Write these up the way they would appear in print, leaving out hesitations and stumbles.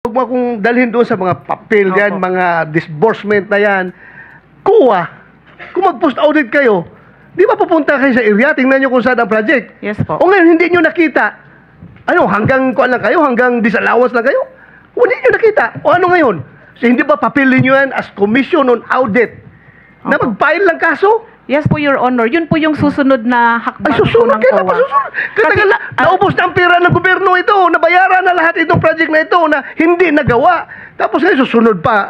Huwag mo akong dalhin doon sa mga papel yan, Opo. mga disbursement na yan. Kuha. Kung mag-post audit kayo, di ba pupunta kayo sa area, tingnan nyo kung saan ang project. Yes po. O ngayon, hindi nyo nakita. Ano, hanggang kuan lang kayo, hanggang disallowance lang kayo? O hindi nyo nakita. O ano ngayon? So, hindi ba papilin nyo yan as commission on audit na Opo. mag-file lang kaso? Yes po, Your Honor. Yun po yung susunod na hakbang Ay, po susunod. ng Kailan pa COA. susunod? Kasi, Naubos na ang pera ng gobyerno ito. Nabayaran na lahat itong project na ito na hindi nagawa. Tapos ngayon susunod pa.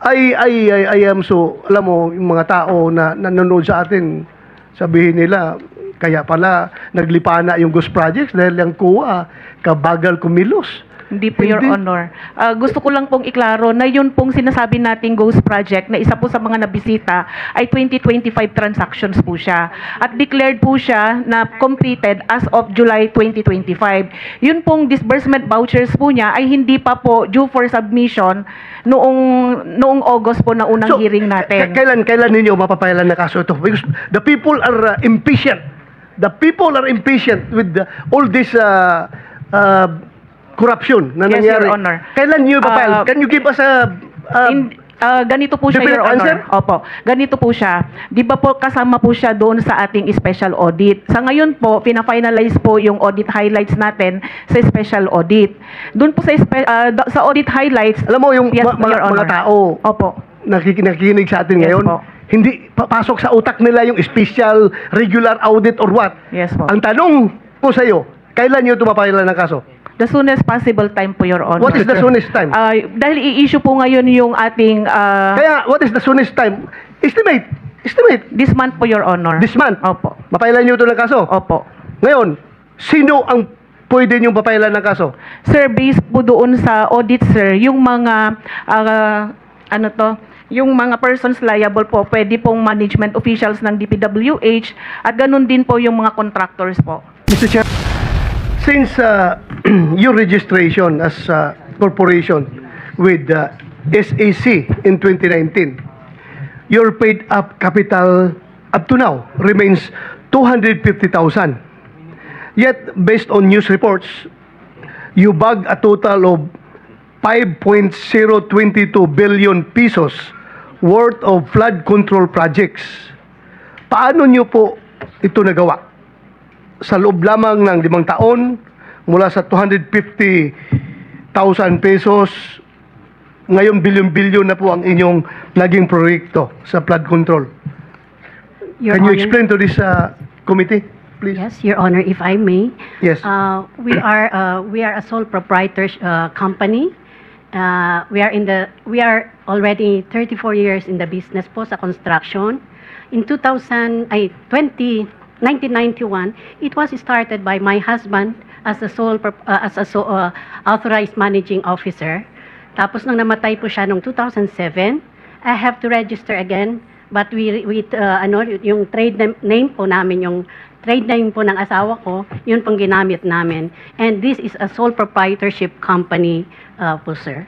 I am so, alam mo, yung mga tao na nanonood sa atin, sabihin nila, kaya pala naglipana yung ghost projects dahil yung kuha, kabagal kumilos. Hindi po, Your Hindi. Honor. Gusto ko lang pong iklaro na yun pong sinasabi nating Ghost Project na isa po sa mga nabisita ay 2025 transactions po siya. At declared po siya na completed as of July 2025. Yun pong disbursement vouchers po niya ay hindi pa po due for submission noong August po na unang hearing natin. Kailan ninyo mapapailan na kaso ito? Because the people are impatient. The people are impatient with all this corruption na Yes, nangyari. Your Honor. Kailan nyo ipapile? Can you give us a... Ganito po siya, definite Your Honor. answer? Opo. Ganito po siya. Di ba po kasama po siya doon sa ating special audit. Sa ngayon po, pina-finalize po yung audit highlights natin sa special audit. Doon po sa audit highlights, Alam mo, yung yes, po, Your mga Honor. tao Opo. nakikinig sa atin Yes ngayon, po. hindi papasok sa utak nila yung special, regular audit or what. Yes po. Ang tanong po sa iyo, kailan nyo tumapailan ng kaso? The soonest possible time po, Your Honor. What is the soonest time? Dahil i-issue po ngayon yung ating Kaya, what is the soonest time? Estimate. this month po, Your Honor. This month. Opo. Mapailan nyo ito ng kaso? Opo. Ngayon, sino ang pwede nyo papailan ng kaso? Sir, based po doon sa audit, sir, yung mga yung mga persons liable po, pwede pong management officials ng DPWH at ganun din po yung mga contractors po. Mr. Chair, since your registration as a corporation with SAC in 2019, your paid up capital up to now remains 250,000. Yet, based on news reports, you bagged a total of 5.022 billion pesos worth of flood control projects. Paano nyo po ito nagawa? Sa loob lamang ng 5 taon, mula sa 250,000 pesos, ngayon bilyon-bilyon na po ang inyong naging proyekto sa flood control. Your Can you Honor. explain to this committee, please? Yes, Your Honor, if I may. Yes. We are a sole proprietor company. We are already 34 years in the business po sa construction. In 1991, it was started by my husband as a authorized managing officer. Tapos nung namatay po siya noong 2007, I have to register again, but yung trade name po namin, yung trade name po ng asawa ko, yun pong ginamit namin. And this is a sole proprietorship company po, sir.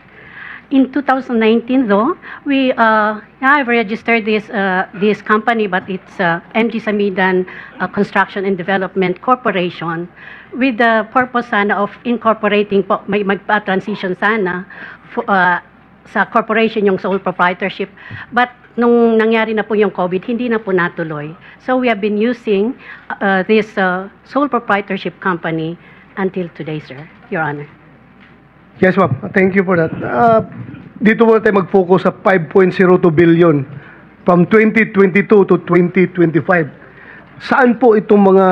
In 2019, though, we have registered this company, but it's MG Samidan Construction and Development Corporation with the purpose sana of incorporating po, may magpa-transition sana sa corporation yung sole proprietorship. But nung nangyari na po yung COVID, hindi na po natuloy. So we have been using this sole proprietorship company until today, sir, Your Honor. Yes, ma'am. Thank you for that. Dito muna tayo mag-focus sa 5.02 billion from 2022 to 2025. Saan po itong mga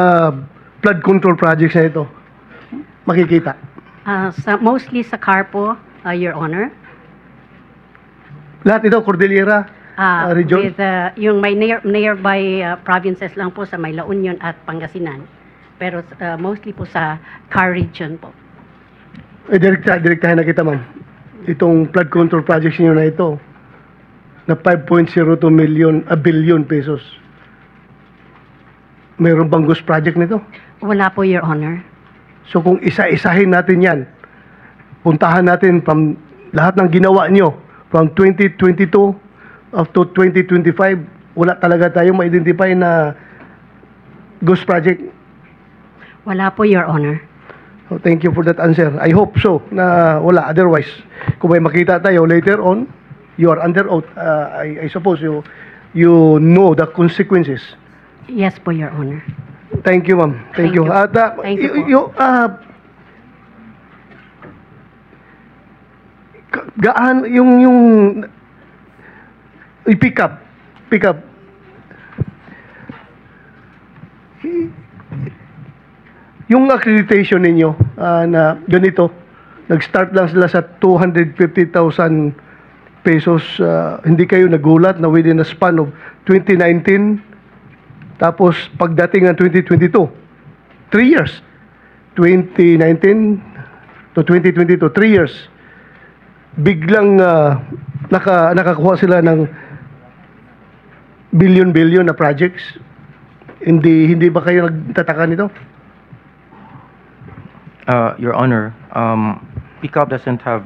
flood control projects na ito makikita? Mostly sa Carpo, Your Honor. Lahat ito, Cordillera region? With yung may nearby provinces lang po sa may La Union at Pangasinan. Pero mostly po sa Car region po. Direktahin na kita, ma'am. Itong flood control projects niyo na ito na 5.02 billion pesos. Mayroon bang ghost project nito? Wala po, Your Honor. So kung isa-isahin natin yan, puntahan natin from lahat ng ginawa nyo from 2022 up to 2025, wala talaga tayong ma-identify na ghost project. Wala po, Your Honor. Oh, thank you for that answer. I hope so na wala. Otherwise, kung may makita tayo later on, you are under oath. I suppose you know the consequences. Yes po, Your Honor. Thank you, ma'am. Thank you. At Thank you po. gaan yung pick up yung accreditation ninyo na ganito, nag-start lang sila sa 250,000 pesos. Hindi kayo nagulat na within a span of 2019, tapos pagdating ng 2022, 3 years, 2019 to 2022, 3 years, biglang nakakuha sila ng billion na projects. Hindi ba kayo nagtataka nito? Your Honor, PICAP doesn't have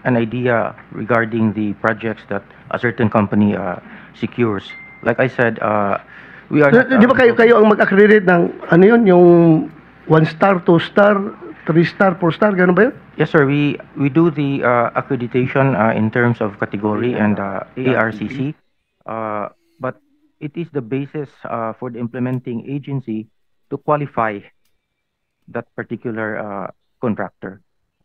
an idea regarding the projects that a certain company secures. Like I said, we are... Di ba kayo ang mag-accredit ng ano yun, yung 1 star, 2 star, 3 star, 4 star, gano'n ba yun? Yes, sir. We do the accreditation in terms of category and ARCC, but it is the basis for the implementing agency to qualify that particular contractor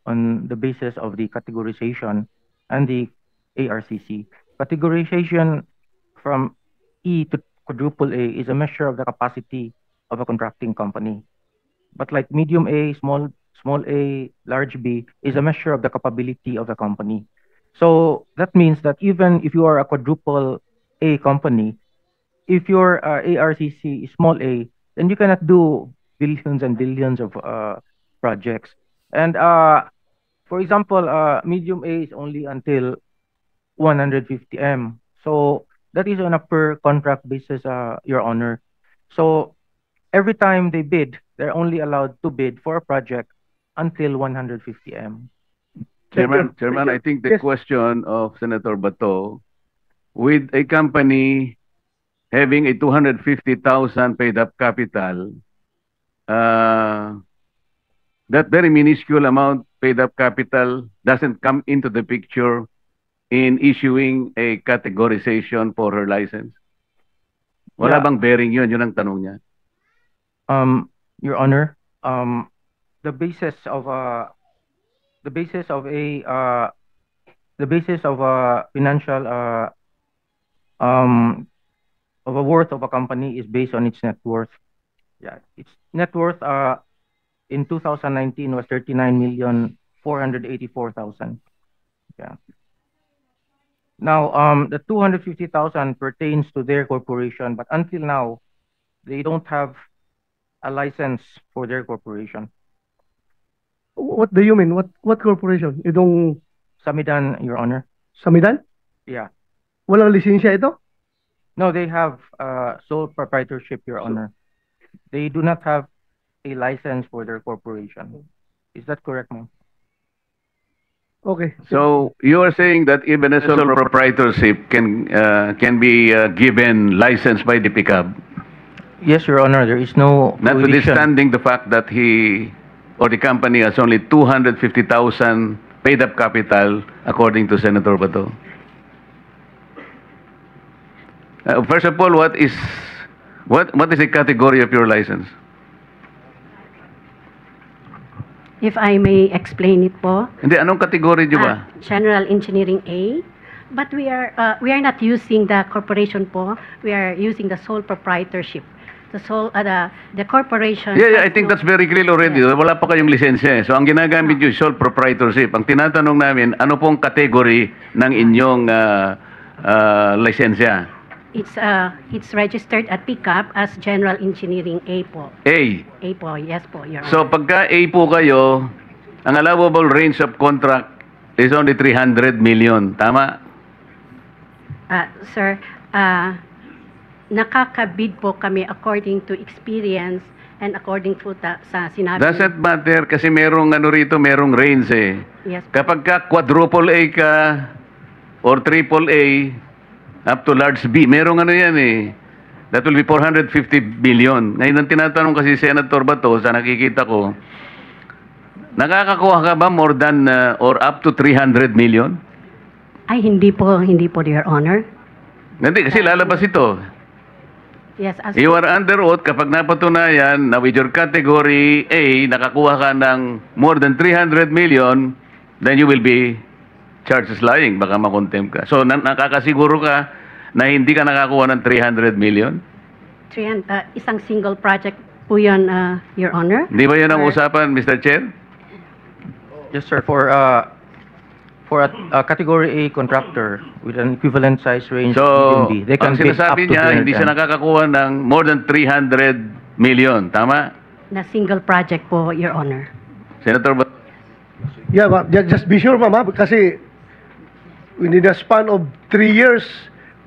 on the basis of the categorization and the ARCC. Categorization from E to quadruple A is a measure of the capacity of a contracting company. But like medium A, small a, large B is a measure of the capability of the company. So that means that even if you are a quadruple A company, if your ARCC is small a, then you cannot do billions and billions of projects. And for example, medium A is only until 150 M. So that is on a per contract basis, Your Honor. So every time they bid, they're only allowed to bid for a project until 150 M. Chairman, I think the Yes. question of Senator Bato, with a company having a 250,000 paid-up capital, that very minuscule amount paid-up capital doesn't come into the picture in issuing a categorization for her license? Wala Yeah. bang bearing yun? Yun ang tanong niya. Your Honor, the basis of a financial of a worth of a company is based on its net worth. Yeah, its net worth in 2019 was 39,484,000. Yeah. Now, the 250,000 pertains to their corporation, but until now, they don't have a license for their corporation. What do you mean? What corporation? Itong Samidan, Your Honor. Samidan? Yeah. Walang lisensya ito? No, they have sole proprietorship, Your Honor. They do not have a license for their corporation. Is that correct, ma'am? Okay. So you are saying that even a sole proprietorship can be given license by the PICAB, Yes, Your Honor. There is no prohibition. notwithstanding the fact that he or the company has only 250,000 paid-up capital, according to Senator Bato. First of all, what is the category of your license? If I may explain it po. Hindi, anong category niyo ba? General Engineering A. But we are not using the corporation po. We are using the sole proprietorship. The corporation. Yeah, I has think no- that's very clear already. Yes. Wala pa kayong lisensya. So ang ginagamit nyo is sole proprietorship. Ang tinatanong namin, ano pong category ng inyong lisensya? It's registered at PICAP as General Engineering A po. A. A po, yes po, Your Honor. So pagka A po kayo, ang allowable range of contract is only 300 million. Tama? Sir, nakakabid po kami according to experience and according to sa sinabi. Doesn't matter kasi merong merong range eh. Yes. Kapag ka quadruple A ka or triple A up to large B, merong yan eh. That will be 450 billion. Ngayon ang tinatanong kasi Senator Bato, sa nakikita ko, Nakakakuha ka ba more than or up to 300 million? Ay, hindi po, Your Honor. Hindi, kasi lalabas ito. Yes, as You are under oath kapag napatunayan na with your category A, nakakuha ka ng more than 300 million, then you will be charged as lying. Baka makontempt ka. So, nakakasiguro ka na hindi ka nakakuha ng 300 million? isang single project po yun, Your Honor. Hindi ba yun ang usapan, Mr. Chair? Yes, sir. For a category A contractor with an equivalent size range So, of B, they can ang bid up sinasabi to niya, hindi siya 300. nakakakuha ng more than 300 million. Tama? Na single project po, Your Honor. Senator, Yeah, ma'am. Just be sure, ma'am, ha? Kasi within the span of 3 years,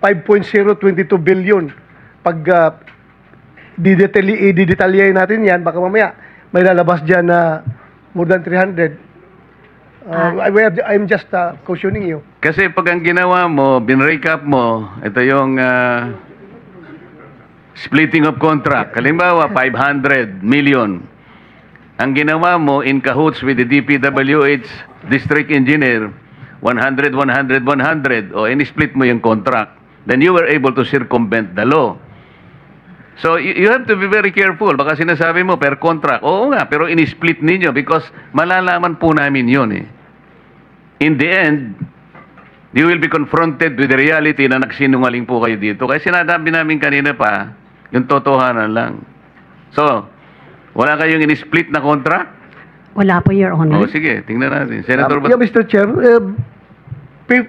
5.022 billion. Pag didetalyahin natin yan, baka mamaya may lalabas dyan na more than 300. I'm just cautioning you. kasi pag ang ginawa mo, binrecap mo, ito yung splitting of contract. Halimbawa, 500 million. Ang ginawa mo in cahoots with the DPWH district engineer, 100, 100, 100, o in-split mo yung contract. Then you were able to circumvent the law. So, you have to be very careful. Baka sinasabi mo, per contract. Oo nga, pero in-split ninyo because malalaman po namin yun eh. In the end, you will be confronted with the reality na nagsinungaling po kayo dito. Kaya sinasabi namin kanina pa, yung totohanan lang. So, wala kayong in-split na contract? Wala po, Your Honor. O sige, tingnan natin. Senator, Yeah, Mr. Chair,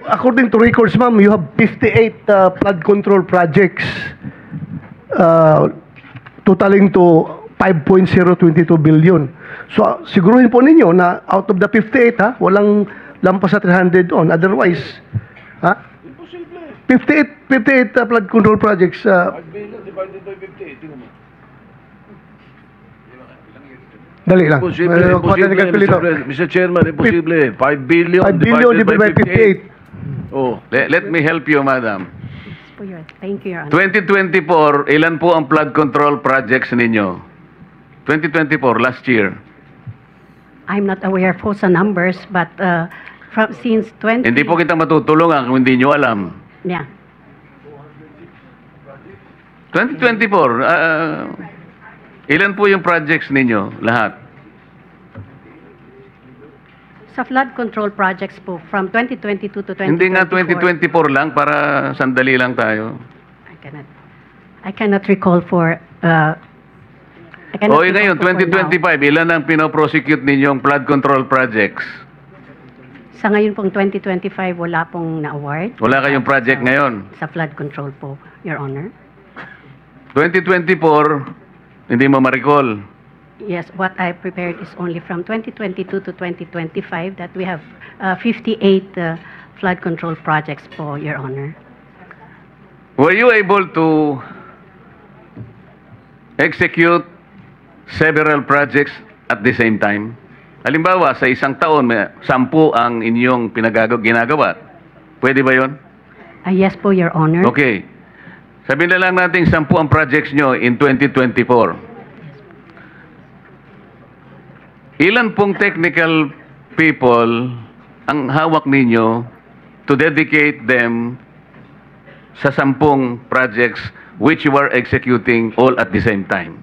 according to records, ma'am, you have 58 flood control projects totaling to 5.022 billion. So, siguruhin po ninyo na out of the 58, walang lampas sa 300 on. Otherwise, 58 flood control projects. 5 billion divided by 58, tingnan mo. Dali lang. Imposible, Kuha tayo ng kalkulito. Mr. Chairman, imposible. 5 billion 5 billion divided by 58. 58. Oh. let me help you, madam. Thank you, Your Honor. 2024, ilan po ang flood control projects ninyo? 2024, last year. I'm not aware po sa numbers, but since 20... Hindi po kita matutulungan kung hindi nyo alam. Yeah. 2024, ilan po yung projects ninyo? Lahat? Sa flood control projects po, from 2022 to 2024... Hindi nga 2024 lang, para sandali lang tayo. I cannot recall for... O ngayon, 2025, ilan ang pinoprosecute ninyong flood control projects? Sa ngayon pong 2025, wala pong na-award. Wala kayong project ngayon? Sa flood control po, Your Honor. 2024, hindi mo ma-recall. Yes, what I prepared is only from 2022 to 2025 that we have 58 flood control projects po, Your Honor. Were you able to execute several projects at the same time? Halimbawa, sa isang taon, 10 ang inyong ginagawa. Pwede ba yon? Yes po, Your Honor. Okay. Sabihin na lang natin 10 ang projects nyo in 2024. Ilan pong technical people ang hawak ninyo to dedicate them sa 10 projects which you are executing all at the same time?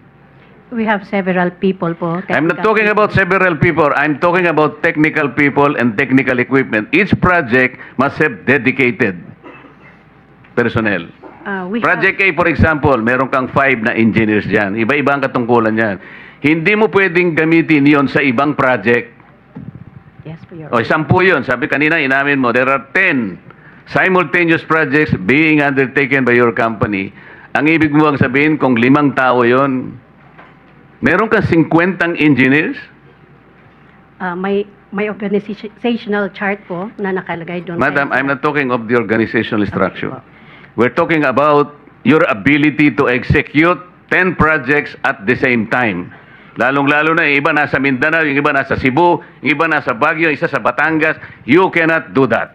We have several people po. I'm not talking about several people. I'm talking about technical people and technical equipment. Each project must have dedicated personnel. Project A, for example, meron kang 5 na engineers dyan. Iba-iba ang katungkulan yan. Hindi mo pwedeng gamitin yon sa ibang project. Yes po, Your O, 10 yun. Sabi kanina, inamin mo, there are 10 simultaneous projects being undertaken by your company. Ang ibig mo ang sabihin, kung 5 tao yon, meron kang 50 engineers? May organizational chart po na nakalagay doon. Madam, I'm not talking of the organizational structure. We're talking about your ability to execute 10 projects at the same time. Lalong-lalo na, yung iba nasa Mindanao, yung iba nasa Cebu, yung iba nasa Baguio, isa sa Batangas. You cannot do that.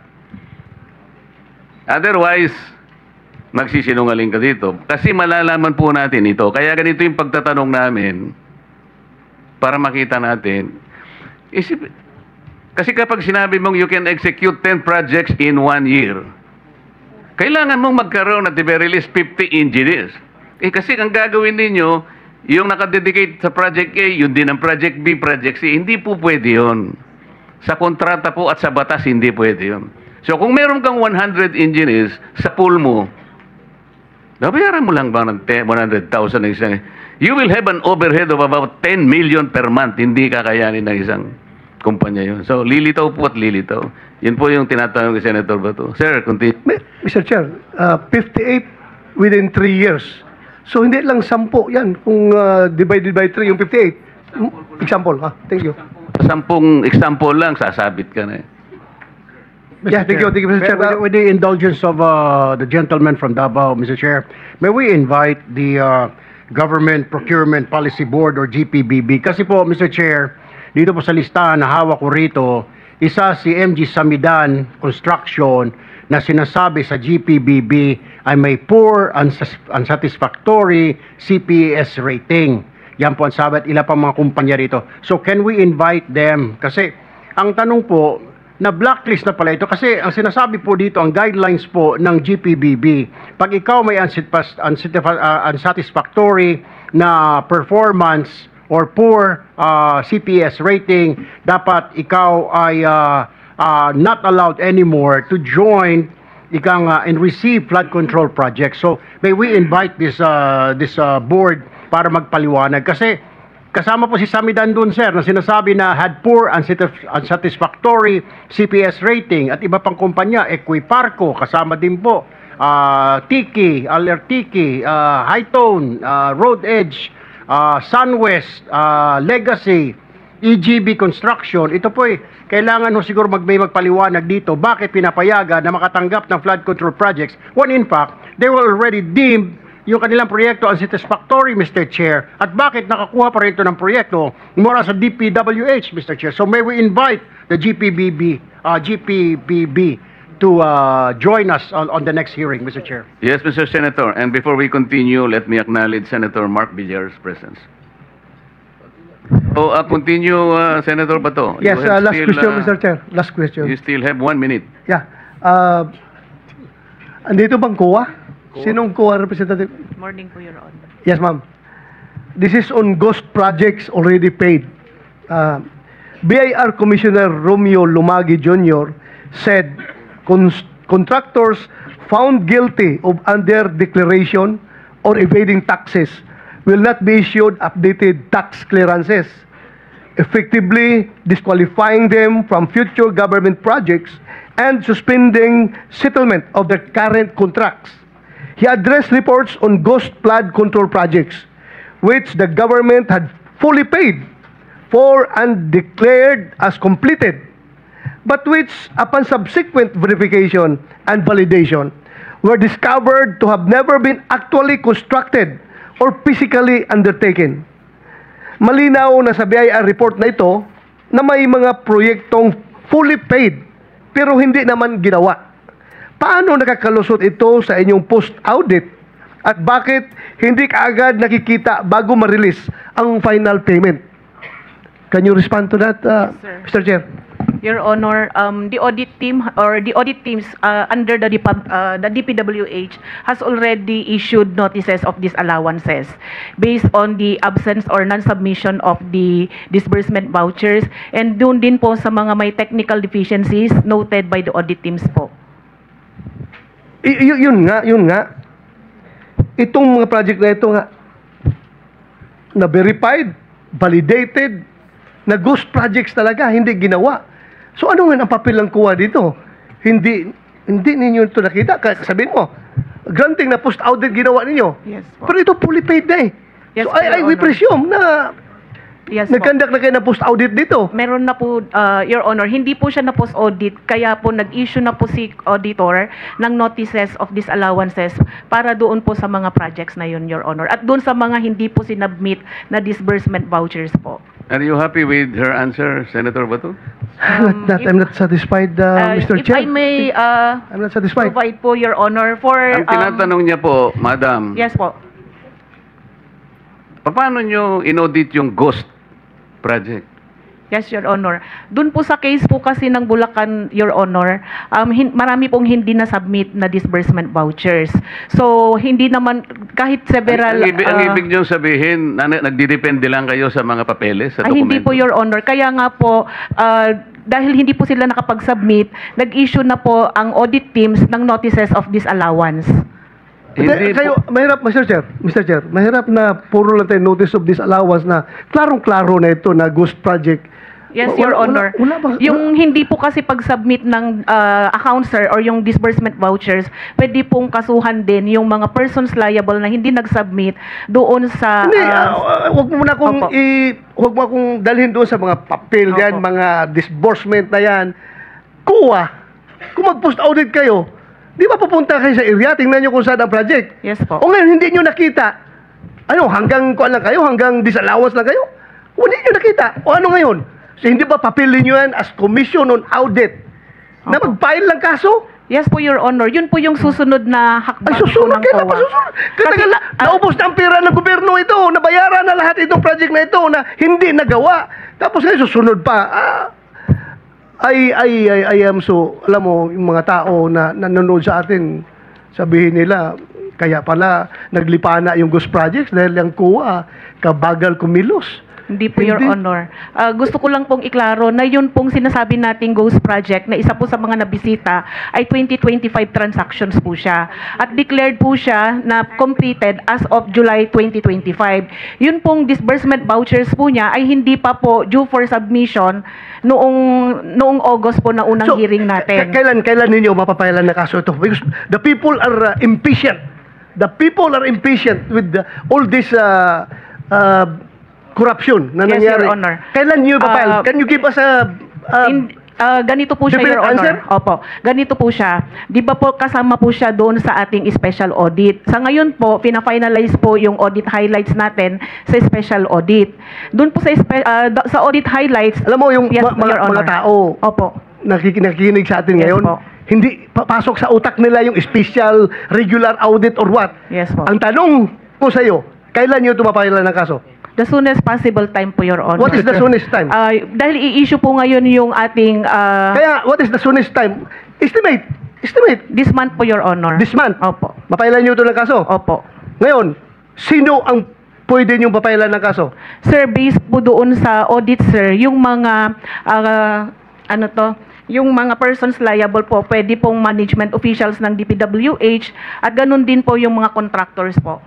Otherwise, magsisinungaling ka dito. Kasi malalaman po natin ito. Kaya ganito yung pagtatanong namin para makita natin. Isip, kasi kapag sinabi mong you can execute 10 projects in 1 year, kailangan mong magkaroon at the very least 50 engineers. Kasi ang gagawin ninyo, yung nakadedicate sa Project A, yun din ang Project B, Project C, hindi po pwede yun. Sa kontrata po at sa batas, hindi pwede yun. So kung meron kang 100 engineers sa pool mo, babayaran mo lang ba ng 100,000 ng isang, you will have an overhead of about 10 million per month, hindi kakayanin ng isang kumpanya yun. So, lilitaw po at lilitaw. Yun po yung tinatanong ni Senator Bato. Sir, continue. Mr. Chair, 58 within 3 years. So, hindi lang 10 yan. Kung divided by 3 yung 58. Example, ha? Thank you. 10 example lang, sasabit ka na eh. Yeah, thank you, Mr. Chair. With the indulgence of the gentleman from Davao, Mr. Chair, may we invite the Government Procurement Policy Board or GPBB? Kasi po, Mr. Chair, dito po sa listahan na hawak ko rito, isa si MG Samidan Construction na sinasabi sa GPBB ay may poor, unsatisfactory CPS rating. Yan po ang sabi at ilan pa mga kumpanya rito. So can we invite them? Kasi ang tanong po, na blacklist na pala ito kasi ang sinasabi po dito, ang guidelines po ng GPBB, pag ikaw may unsatisfactory na performance or poor CPS rating, dapat ikaw ay not allowed anymore to join and receive flood control projects. So may we invite this board para magpaliwanag kasi kasama po si Samidan dun, sir, na sinasabi na had poor, unsatisfactory CPS rating at iba pang kumpanya, Equiparco, kasama din po, Tiki, Alertiki, Hightone, Road Edge, Sunwest, Legacy, EGB Construction. Ito po kailangan siguro may magpaliwanag dito bakit pinapayagan na makatanggap ng flood control projects when in fact they were already deemed yung kanilang proyekto unsatisfactory, Mr. Chair, at bakit nakakuha pa rin ito ng proyekto mula sa DPWH, Mr. Chair. So may we invite the GPBB to join us on the next hearing, Mr. Chair. Yes, Mr. Senator. And before we continue, let me acknowledge Senator Mark Villar's presence. So, continue, Senator Bato. Yes, You have last still, question, Mr. Chair. Last question. You still have 1 minute. Yeah. Andito bang COA? Sinong COA representative? Morning po, Your Honor. Yes, ma'am. This is on ghost projects already paid. BIR Commissioner Romeo Lumagi Jr. said contractors found guilty of under-declaration or evading taxes will not be issued updated tax clearances, effectively disqualifying them from future government projects and suspending settlement of their current contracts. He addressed reports on ghost flood control projects, which the government had fully paid for and declared as completed, but which, upon subsequent verification and validation, were discovered to have never been actually constructed or physically undertaken. Malinaw na sa BIR report na ito na may mga proyektong fully paid pero hindi naman ginawa. Paano nakakalusot ito sa inyong post-audit at bakit hindi kaagad nakikita bago ma-release ang final payment? Can you respond to that, Mr. Chair? Your Honor, the audit team or the audit teams under the DPWH has already issued notices of disallowances based on the absence or non-submission of the disbursement vouchers and doon din po sa mga may technical deficiencies noted by the audit teams po. Yun nga. Itong mga project na ito nga, na verified, validated, na ghost projects talaga, hindi ginawa. So ano nga ang papel ng COA dito? Hindi ninyo ito nakita. Sabihin mo, granting na post-audit ginawa ninyo. Yes po. Pero ito fully paid na eh. Yes, so we presume na yes, po. nag-conduct na kayo ng post-audit dito. Meron na po, Your Honor, hindi po siya na post-audit, kaya po nag-issue na po si auditor ng notices of disallowances para doon po sa mga projects na yun, Your Honor. At doon sa mga hindi po sinubmit na disbursement vouchers po. Are you happy with her answer, Senator Bato? I'm not satisfied, Mr. If Chair. I may I'm not satisfied. provide po, Your Honor, for... Ang tinatanong niya po, Madam, Yes po. paano nyo inaudit yung ghost project? Yes, Your Honor. Doon po sa case po kasi ng Bulacan, Your Honor, marami pong hindi na-submit na disbursement vouchers. So, hindi naman, kahit several... Ang ibig niyong sabihin, nagdidepende lang kayo sa mga papeles, sa dokumento? Hindi po, Your Honor. Kaya nga po, dahil hindi po sila nakapag-submit, nag-issue na po ang audit teams ng notices of disallowance. Hindi Kayo, mahirap, Mr. Chair, mahirap na puro lang tayo notice of disallowance na klarong-klaro na ito na ghost project. Yes, Your Honor. Yung hindi po kasi pag-submit ng account, sir, or yung disbursement vouchers, pwede pong kasuhan din yung mga persons liable na hindi nag-submit doon sa... Hindi, huwag mo na kung Opo. huwag mo akong dalhin doon sa mga papel yan, Opo. mga disbursement na yan. Kuha. Kung mag-post audit kayo, di ba pupunta kayo sa area, tingnan nyo kung saan ang project. Yes po. O ngayon, hindi nyo nakita. Ano, hanggang kuan lang kayo, hanggang disallowance lang kayo? O hindi nyo nakita. O ano ngayon? So, hindi ba papilin nyo yan as commission on audit na Opo. mag-file lang kaso? Yes po, Your Honor. Yun po yung susunod na hakbang Ay, susunod, po ng kailan pa COA. susunod? Kasi, Naubos na ang pera ng gobyerno ito, nabayaran na lahat itong project na ito na hindi nagawa. Tapos ngayon susunod pa. I am so, alam mo, yung mga tao na nanonood sa atin, sabihin nila, kaya pala naglipana yung ghost projects dahil yung COA, kabagal kumilos. Hindi po, Your Hindi. Honor. Gusto ko lang pong iklaro na yun pong sinasabi nating ghost project na isa po sa mga nabisita ay 2025 transactions po siya. At declared po siya na completed as of July 2025. Yun pong disbursement vouchers po niya ay hindi pa po due for submission noong August po na unang hearing natin. Kailan ninyo mapapailan na kaso ito? Because the people are impatient. The people are impatient with all this corruption na Yes, nangyari. Your Honor. Kailan nyo ipapile? Can you give us a... Ganito po siya, definite Your Honor. answer? Opo. Ganito po siya. Di ba po kasama po siya doon sa ating special audit. Sa ngayon po, pina-finalize po yung audit highlights natin sa special audit. Doon po sa audit highlights, Alam mo, yung yes, mga Your Honor. tao Opo. nakikinig sa atin Yes ngayon, po. hindi papasok sa utak nila yung special, regular audit or what. Yes po. Ang tanong ko sa iyo, kailan nyo tumapailan ng kaso? The soonest possible time po, Your Honor. What is the soonest time? Dahil i-issue po ngayon yung ating Kaya, what is the soonest time? Estimate. this month po, Your Honor. This month. Opo. Mapailan nyo ito ng kaso? Opo. Ngayon, sino ang pwede nyo papailan ng kaso? Sir, based po doon sa audit, sir, yung mga yung mga persons liable po, pwede pong management officials ng DPWH at ganun din po yung mga contractors po.